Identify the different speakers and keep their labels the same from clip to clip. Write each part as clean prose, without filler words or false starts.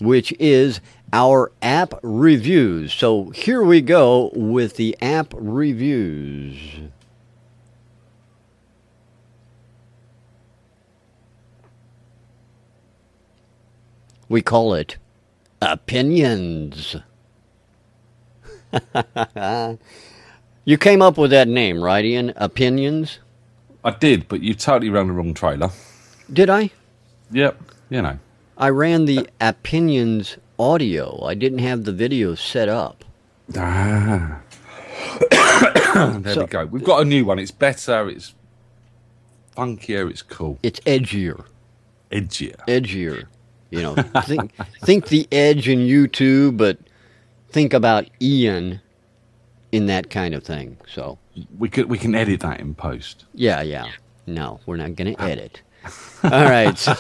Speaker 1: which is our app reviews. So here we go with the app reviews. We call it Opinions. You came up with that name, right, Ian? Opinions?
Speaker 2: I did, but you totally ran the wrong trailer.
Speaker 1: Did I?
Speaker 2: Yep, you know.
Speaker 1: I ran the APPinions audio. I didn't have the video set up.
Speaker 2: There we go. We've got a new one. It's better, it's funkier, it's cool.
Speaker 1: It's edgier.
Speaker 2: Edgier.
Speaker 1: You know, think the Edge in YouTube, but think about Ian in that kind of thing. So
Speaker 2: we can edit that in post.
Speaker 1: Yeah. No, we're not going to edit. All right. So,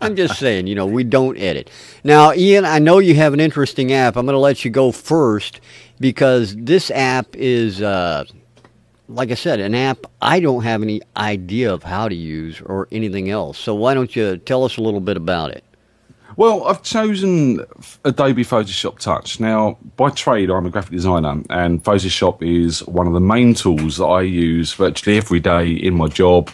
Speaker 1: I'm just saying, you know, we don't edit. Now, Ian, I know you have an interesting app. I'm going to let you go first because this app is, like I said, an app I don't have any idea of how to use or anything else. So why don't you tell us a little bit about it?
Speaker 2: Well, I've chosen Adobe Photoshop Touch. Now, by trade, I'm a graphic designer, and Photoshop is one of the main tools that I use virtually every day in my job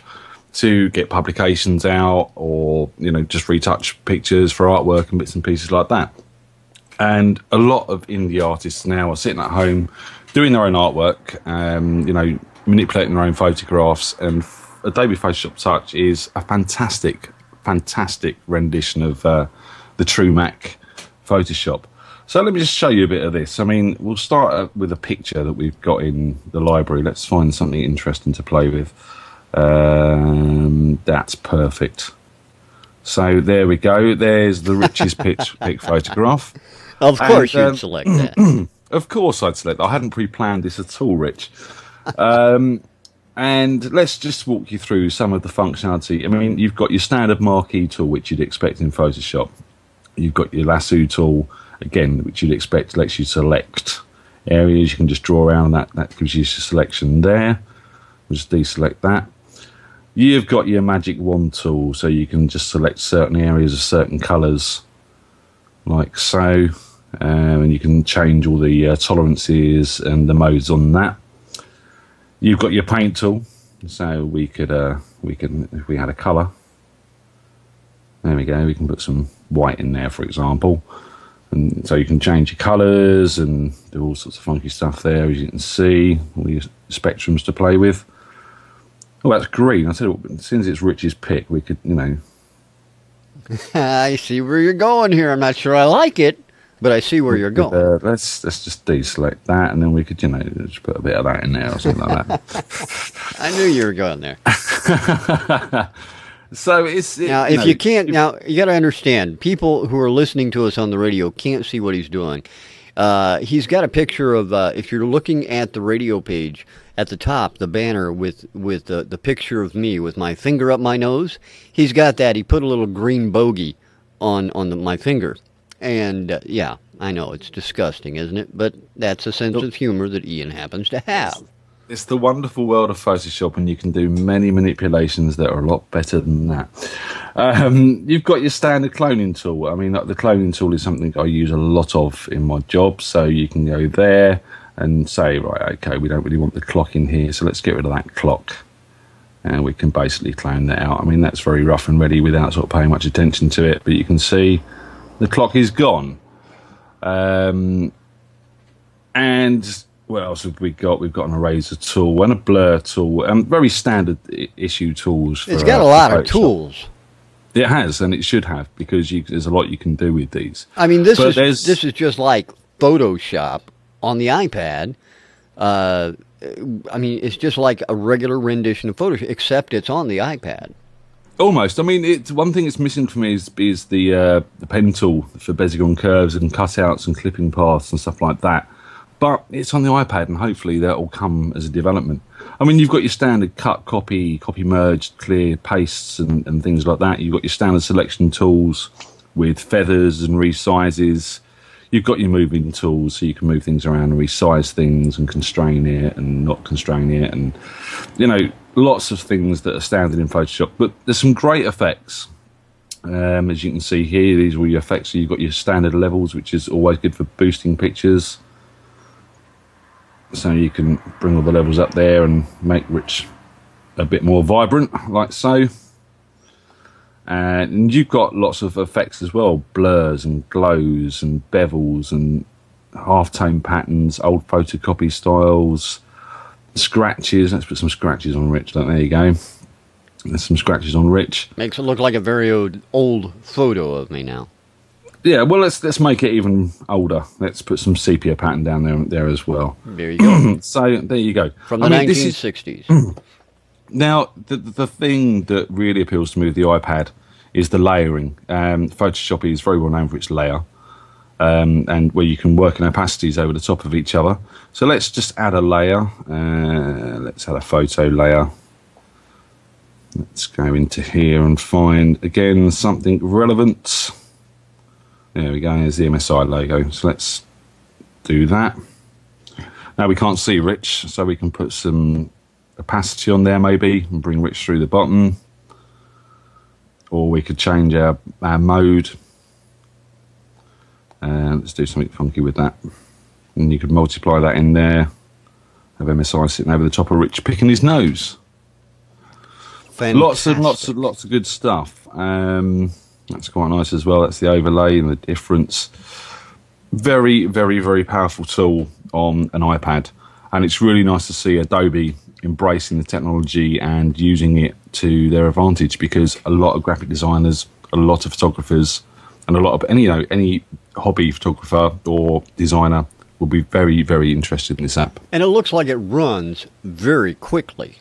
Speaker 2: to get publications out or, you know, just retouch pictures for artwork and bits and pieces like that. And a lot of indie artists now are sitting at home doing their own artwork, you know, manipulating their own photographs, and Adobe Photoshop Touch is a fantastic rendition of the true Mac Photoshop. So let me just show you a bit of this. I mean, we'll start with a picture that we've got in the library. Let's find something interesting to play with. That's perfect. So there we go. There's the richest pick photograph.
Speaker 1: Of course you'd select that.
Speaker 2: Of course I'd select that. I hadn't pre-planned this at all, Rich. And let's just walk you through some of the functionality. I mean, you've got your standard marquee tool, which you'd expect in Photoshop. You've got your lasso tool, again, which you'd expect lets you select areas. You can just draw around that. That gives you your selection there. We'll just deselect that. You've got your magic wand tool, so you can just select certain areas of certain colours, like so. And you can change all the tolerances and the modes on that. You've got your paint tool, so we can, if we had a colour, there we go, we can put some white in there, for example. And so you can change your colours and do all sorts of funky stuff there, as you can see, all your spectrums to play with. Oh, that's green. I tell you what, since it's Rich's pick, we could, you know.
Speaker 1: I see where you're going here. I'm not sure I like it, but I see where you're going.
Speaker 2: Let's just deselect that, and then we could, you know, just put a bit of that in there or something like that.
Speaker 1: I knew you were going there.
Speaker 2: So it's
Speaker 1: now if you can't. Now you got to understand, people who are listening to us on the radio can't see what he's doing. He's got a picture of if you're looking at the radio page at the top, the banner with the picture of me with my finger up my nose. He's got that. He put a little green bogey on my finger. And, yeah, I know, it's disgusting, isn't it? But that's a sense of humor that Ian happens to have.
Speaker 2: It's the wonderful world of Photoshop, and you can do many manipulations that are a lot better than that. You've got your standard cloning tool. I mean, the cloning tool is something I use a lot of in my job, so you can go there and say, right, okay, we don't really want the clock in here, so let's get rid of that clock. And we can basically clone that out. I mean, that's very rough and ready without sort of paying much attention to it, but you can see the clock is gone. And what else have we got? We've got an eraser tool and a blur tool, and very standard issue tools.
Speaker 1: It's got a lot of tools.
Speaker 2: It has, and it should have, because there's a lot you can do with these.
Speaker 1: I mean, this is just like Photoshop on the iPad. I mean, it's just like a regular rendition of Photoshop, except it's on the iPad.
Speaker 2: Almost. I mean, one thing it's missing for me is the pen tool for bezier on curves and cutouts and clipping paths and stuff like that. But it's on the iPad, and hopefully that will come as a development. I mean, you've got your standard cut, copy merge, clear, pastes, and things like that. You've got your standard selection tools with feathers and resizes. You've got your moving tools, so you can move things around and resize things and constrain it and not constrain it, and, you know, lots of things that are standard in Photoshop. But there's some great effects As you can see here, these are all your effects. So you've got your standard levels, which is always good for boosting pictures. So you can bring all the levels up there and make Rich a bit more vibrant, like so. And you've got lots of effects as well, blurs and glows and bevels and half-tone patterns, old photocopy styles, scratches. Let's put some scratches on Rich. There you go. There's some scratches on Rich.
Speaker 1: Makes it look like a very old photo of me now.
Speaker 2: Yeah, well, let's make it even older. Let's put some sepia pattern down there as well.
Speaker 1: There you go.
Speaker 2: So there you go.
Speaker 1: From the 1960s.
Speaker 2: Now, the thing that really appeals to me with the iPad is the layering. Photoshop is very well known for its layer, and where you can work in opacities over the top of each other. So let's just add a layer. Let's add a photo layer. Let's go into here and find, again, something relevant. There we go, there's the MSI logo. So let's do that. Now we can't see Rich, so we can put some opacity on there maybe and bring Rich through the bottom. Or we could change our mode. And let's do something funky with that. And you could multiply that in there. Have MSI sitting over the top of Rich picking his nose.
Speaker 1: Fantastic.
Speaker 2: Lots of good stuff. That's quite nice as well. That's the overlay and the difference. Very, very, very powerful tool on an iPad. And it's really nice to see Adobe embracing the technology and using it to their advantage, because a lot of graphic designers, a lot of photographers, and a lot of any hobby photographer or designer will be very, very interested in this app.
Speaker 1: And it looks like it runs very quickly.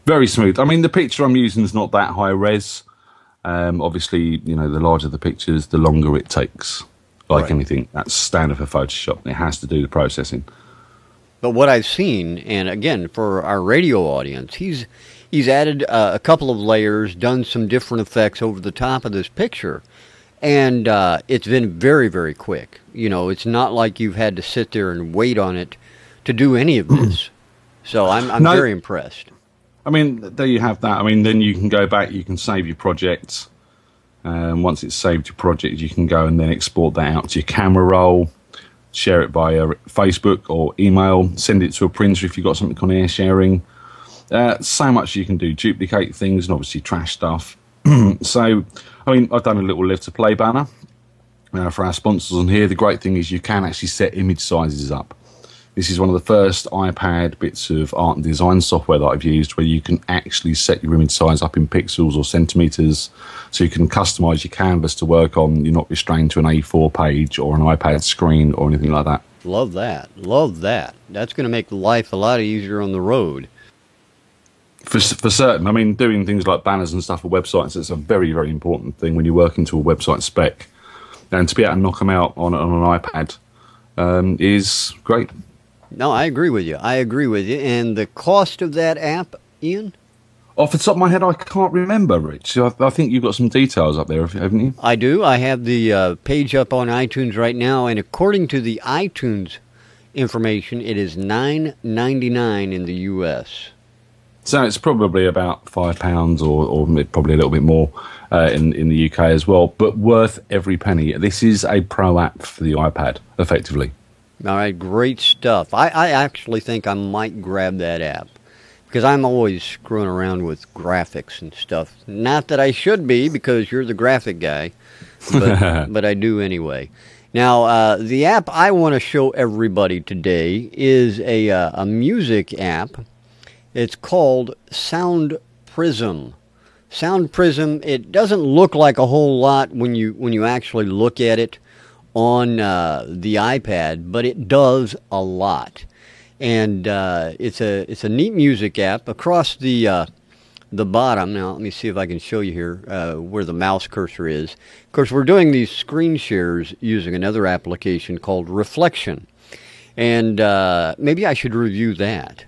Speaker 2: Very smooth. I mean, the picture I'm using is not that high res. Obviously, the larger the pictures, the longer it takes. Like anything, that's standard for Photoshop. It has to do the processing.
Speaker 1: But what I've seen, and again, for our radio audience, he's added a couple of layers, done some different effects over the top of this picture, and it's been very, very quick. It's not like you've had to sit there and wait on it to do any of this. So I'm very impressed.
Speaker 2: I mean, there you have that. I mean, then you can go back, you can save your project. Once it's saved your project, you can go and then export that out to your camera roll, share it via Facebook or email, send it to a printer if you've got something on air sharing. So much you can do, duplicate things and obviously trash stuff. So, I mean, I've done a little live to play banner for our sponsors on here. The great thing is you can actually set image sizes up. This is one of the first iPad bits of art and design software that I've used where you can actually set your image size up in pixels or centimetres, so you can customise your canvas to work on. You're not restrained to an A4 page or an iPad screen or anything like that.
Speaker 1: Love that. Love that. That's going to make life a lot easier on the road.
Speaker 2: For certain. I mean, doing things like banners and stuff for websites, it's a very, very important thing when you work into a website spec. And to be able to knock them out on an iPad is great.
Speaker 1: No, I agree with you. And the cost of that app, Ian?
Speaker 2: Off the top of my head, I can't remember, Rich. I think you've got some details up there, haven't you?
Speaker 1: I do. I have the page up on iTunes right now, and according to the iTunes information, it is $9.99 in the U.S.
Speaker 2: So it's probably about £5 or probably a little bit more in the UK as well, but worth every penny. This is a pro app for the iPad, effectively.
Speaker 1: All right, great stuff. I actually think I might grab that app because I'm always screwing around with graphics and stuff. Not that I should be, because you're the graphic guy, but I do anyway. Now, the app I want to show everybody today is a music app. It's called SoundPrism. SoundPrism, it doesn't look like a whole lot when you actually look at it on the iPad, but it does a lot. And it's a neat music app. Across the bottom, now let me see if I can show you here where the mouse cursor is. Of course, we're doing these screen shares using another application called Reflection. And maybe I should review that.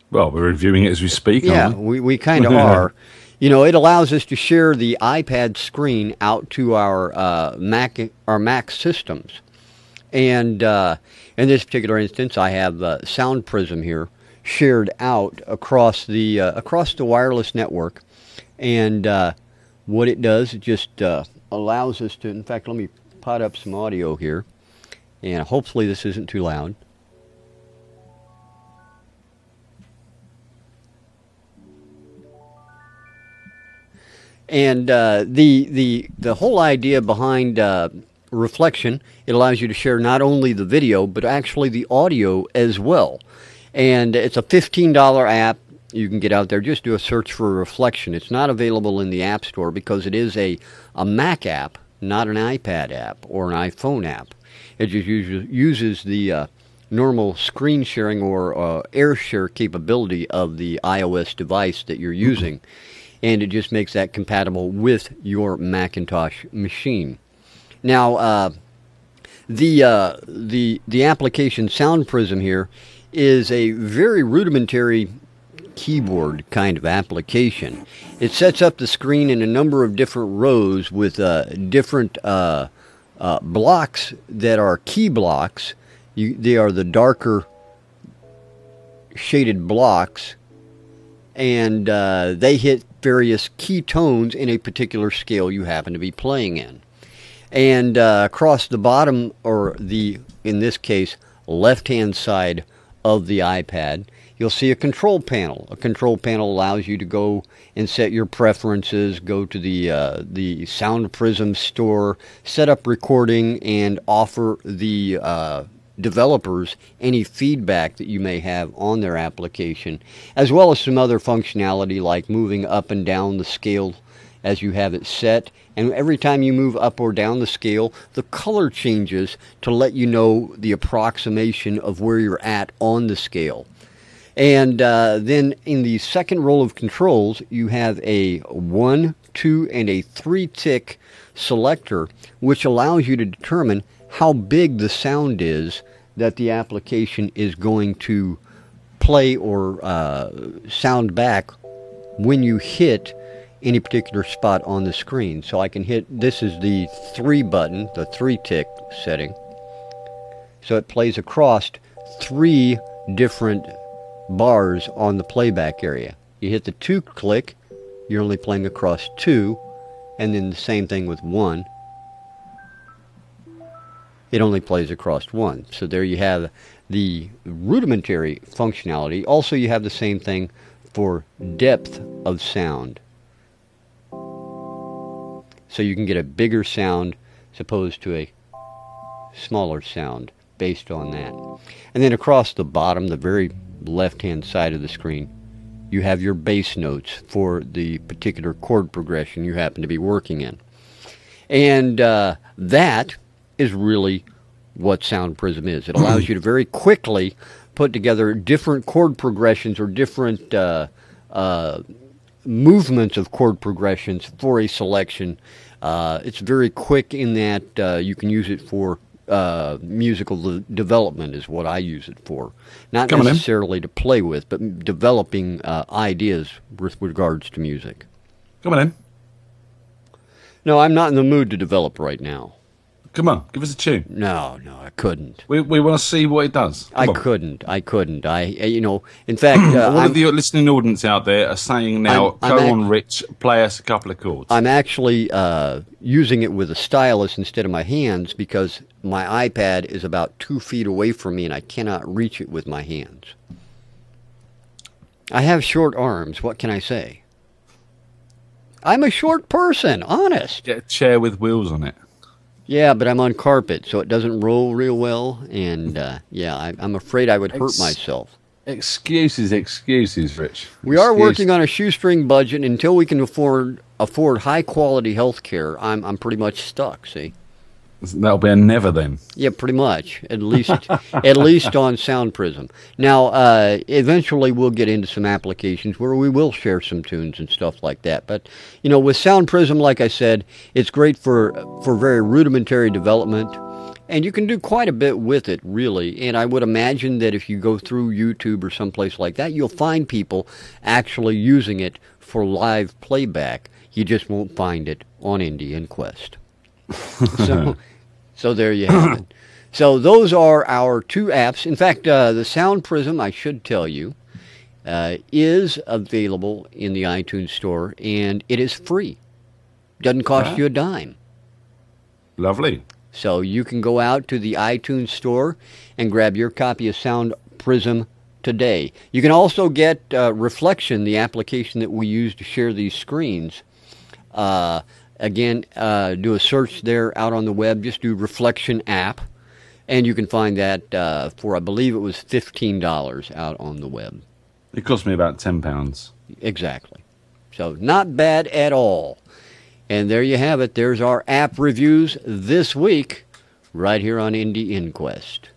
Speaker 2: Well, we're reviewing it as we speak,
Speaker 1: yeah,
Speaker 2: aren't we?
Speaker 1: we kind of are. It allows us to share the iPad screen out to our Mac systems. And in this particular instance, I have SoundPrism here shared out across the wireless network. And what it does, it just allows us to, in fact, let me pot up some audio here, and hopefully this isn't too loud. And the whole idea behind reflection, it allows you to share not only the video, but actually the audio as well. And it's a $15 app. You can get out there, just do a search for reflection. It's not available in the App Store because it is a Mac app, not an iPad app or an iPhone app. It just uses the normal screen sharing or air share capability of the iOS device that you're using. And it just makes that compatible with your Macintosh machine. Now, the application SoundPrism here is a very rudimentary keyboard kind of application. It sets up the screen in a number of different rows with different blocks that are key blocks. They are the darker shaded blocks, and they hit various key tones in a particular scale you happen to be playing in. And across the bottom, or in this case, left-hand side of the iPad, you'll see a control panel. A control panel allows you to go and set your preferences, go to the SoundPrism store, set up recording, and offer the developers any feedback that you may have on their application, as well as some other functionality like moving up and down the scale as you have it set. And every time you move up or down the scale, the color changes to let you know the approximation of where you're at on the scale. And then in the second row of controls, you have a 1, 2, and a 3-tick selector, which allows you to determine how big the sound is that the application is going to play or sound back when you hit any particular spot on the screen. So I can hit, this is the 3 button, the 3-tick setting. So it plays across 3 different bars on the playback area. You hit the 2 click, you're only playing across 2, and then the same thing with 1. It only plays across 1. So there you have the rudimentary functionality. Also, you have the same thing for depth of sound. So you can get a bigger sound as opposed to a smaller sound based on that. And then across the bottom, the very left-hand side of the screen, you have your bass notes for the particular chord progression you happen to be working in. And that is really what SoundPrism is. It allows you to very quickly put together different chord progressions or different movements of chord progressions for a selection. It's very quick in that you can use it for musical development is what I use it for. Not necessarily to play with, but developing ideas with regards to music.
Speaker 2: Come on in.
Speaker 1: No, I'm not in the mood to develop right now.
Speaker 2: Come on, give us a tune.
Speaker 1: No, I couldn't.
Speaker 2: We want to see what it does.
Speaker 1: I couldn't. In fact...
Speaker 2: all of the listening audience out there are saying now, go on, Rich, play us a couple of chords.
Speaker 1: I'm actually using it with a stylus instead of my hands because my iPad is about 2 feet away from me and I cannot reach it with my hands. I have short arms. What can I say? I'm a short person, honest.
Speaker 2: Get a chair with wheels on it.
Speaker 1: Yeah, but I'm on carpet, so it doesn't roll real well, and I'm afraid I would hurt myself.
Speaker 2: Excuses, Rich.
Speaker 1: We are working on a shoestring budget. Until we can afford high-quality health care, I'm pretty much stuck, see?
Speaker 2: That'll be a never then.
Speaker 1: Yeah, pretty much. At least on SoundPrism. Now, eventually we'll get into some applications where we will share some tunes and stuff like that. But, with SoundPrism, like I said, it's great for very rudimentary development. And you can do quite a bit with it, really. And I would imagine that if you go through YouTube or someplace like that, you'll find people actually using it for live playback. You just won't find it on Indian Quest. So there you have it. So those are our 2 apps. In fact, the SoundPrism, I should tell you, is available in the iTunes Store, and it is free. Doesn't cost you a dime.
Speaker 2: Lovely.
Speaker 1: So you can go out to the iTunes store and grab your copy of SoundPrism today. You can also get Reflection, the application that we use to share these screens. Again, do a search there out on the web. Just do Reflection app, and you can find that for, I believe it was $15 out on the web.
Speaker 2: It cost me about £10.
Speaker 1: Exactly. So not bad at all. And there you have it. There's our app reviews this week right here on Indie Inquest.